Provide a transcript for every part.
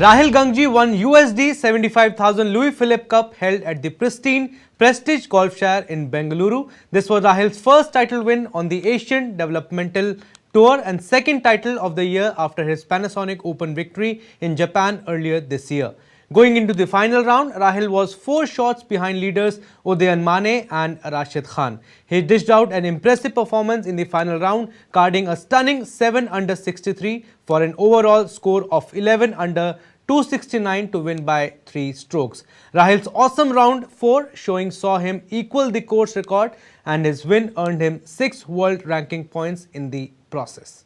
Rahil Gangjee won USD 75,000 Louis Philippe Cup held at the pristine Prestige Golfshire in Bengaluru. This was Rahil's first title win on the Asian Developmental Tour and second title of the year after his Panasonic Open victory in Japan earlier this year. Going into the final round, Rahil was 4 shots behind leaders Udayan and Rashid Khan. He dished out an impressive performance in the final round, carding a stunning 7 under 63 for an overall score of 11 under 269 to win by 3 strokes. Rahil's awesome round 4 showing saw him equal the course record, and his win earned him 6 world ranking points in the process.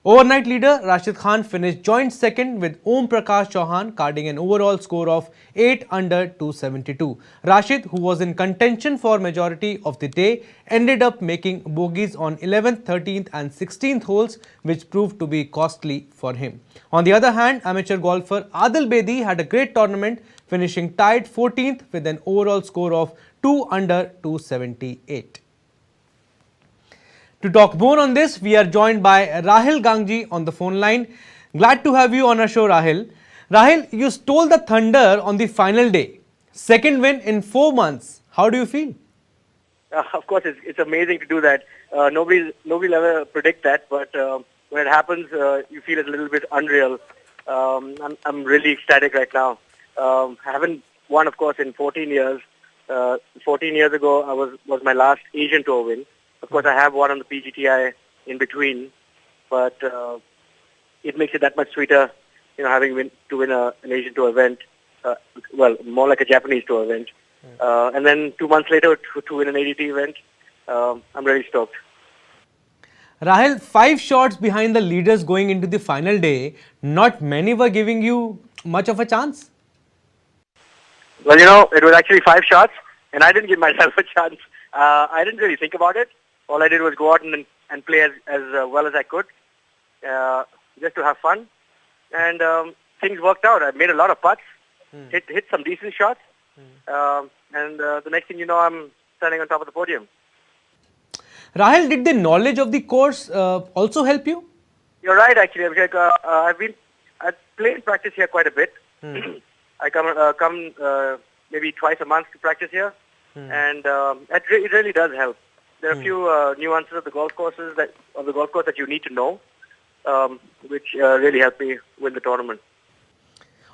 Overnight leader Rashid Khan finished joint second with Om Prakash Chouhan, carding an overall score of 8 under 272. Rashid, who was in contention for majority of the day, ended up making bogies on 11th, 13th and 16th holes, which proved to be costly for him. On the other hand, amateur golfer Aadil Bedi had a great tournament, finishing tied 14th with an overall score of 2 under 278. To talk more on this, we are joined by Rahil Gangjee on the phone line. Glad to have you on our show, Rahil. Rahil, you stole the thunder on the final day. Second win in 4 months. How do you feel? Of course, it's amazing to do that. Nobody will ever predict that, but when it happens, you feel it's a little bit unreal. I'm really ecstatic right now. I haven't won, of course, in 14 years. 14 years ago, was my last Asian Tour win. Of course, I have won on the PGTI in between, but it makes it that much sweeter, having to win an Asian Tour event. Well, more like a Japanese Tour event. And then 2 months later to win an ADT event. I'm really stoked. Rahil, 5 shots behind the leaders going into the final day. Not many were giving you much of a chance. Well, it was actually 5 shots, and I didn't give myself a chance. I didn't really think about it. All I did was go out and play as well as I could, just to have fun. And things worked out. I made a lot of putts, hit some decent shots, and the next thing you know, I'm standing on top of the podium. Rahil, did the knowledge of the course also help you? You're right, actually. I play and practice here quite a bit. I come maybe twice a month to practice here, and it really does help. There are a few nuances of the golf course that you need to know, which really helped me win the tournament.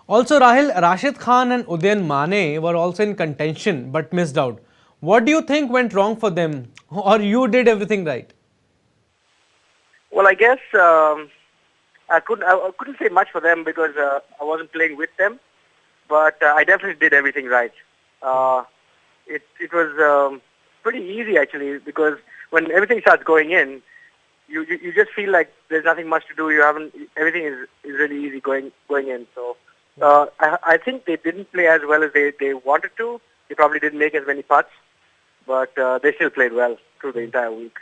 Also, Rahil, Rashid Khan and Udayan were also in contention but missed out. What do you think went wrong for them, or you did everything right? Well, I guess I couldn't say much for them because I wasn't playing with them, but I definitely did everything right. It was pretty easy actually, because when everything starts going in, you just feel like there's nothing much to do. Everything is really easy going in. So I think they didn't play as well as they wanted to. They probably didn't make as many putts, but they still played well through the entire week.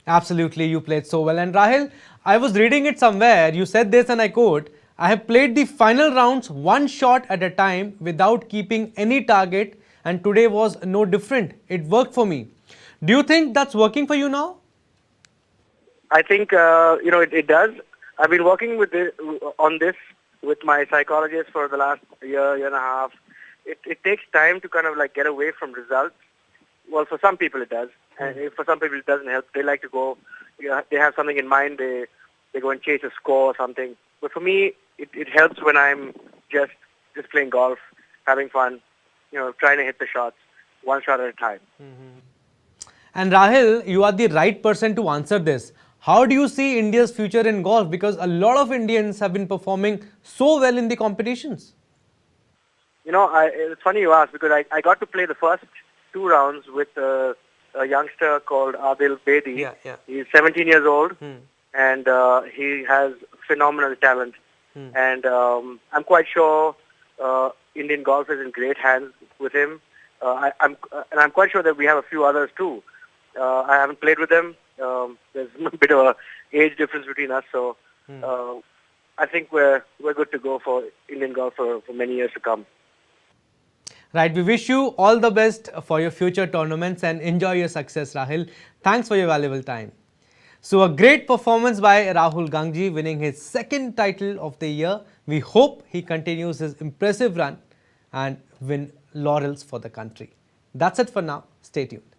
Absolutely, you played so well. And Rahil, I was reading it somewhere. You said this, and I quote, "I have played the final rounds 1 shot at a time without keeping any target, and today was no different. It worked for me." Do you think that's working for you now? I think, it does. I've been working on this with my psychologist for the last year and a half. It takes time to kind of like get away from results. Well, for some people it does. And for some people it doesn't help. They like to go, they have something in mind, they go and chase a score or something. But for me, it helps when I'm just playing golf, having fun, trying to hit the shots, 1 shot at a time. And Rahil, you are the right person to answer this. How do you see India's future in golf? Because a lot of Indians have been performing so well in the competitions. It's funny you ask, because I got to play the first 2 rounds with a youngster called Aadil Bedi. Yeah. He's 17 years old, and he has phenomenal talent. And I'm quite sure Indian golf is in great hands with him. I'm quite sure that we have a few others too. I haven't played with them. There's a bit of an age difference between us, so I think we're good to go for Indian golf for many years to come. Right, we wish you all the best for your future tournaments and enjoy your success, Rahil. Thanks for your valuable time. So a great performance by Rahil Gangjee, winning his second title of the year. We hope he continues his impressive run and win laurels for the country. That's it for now. Stay tuned.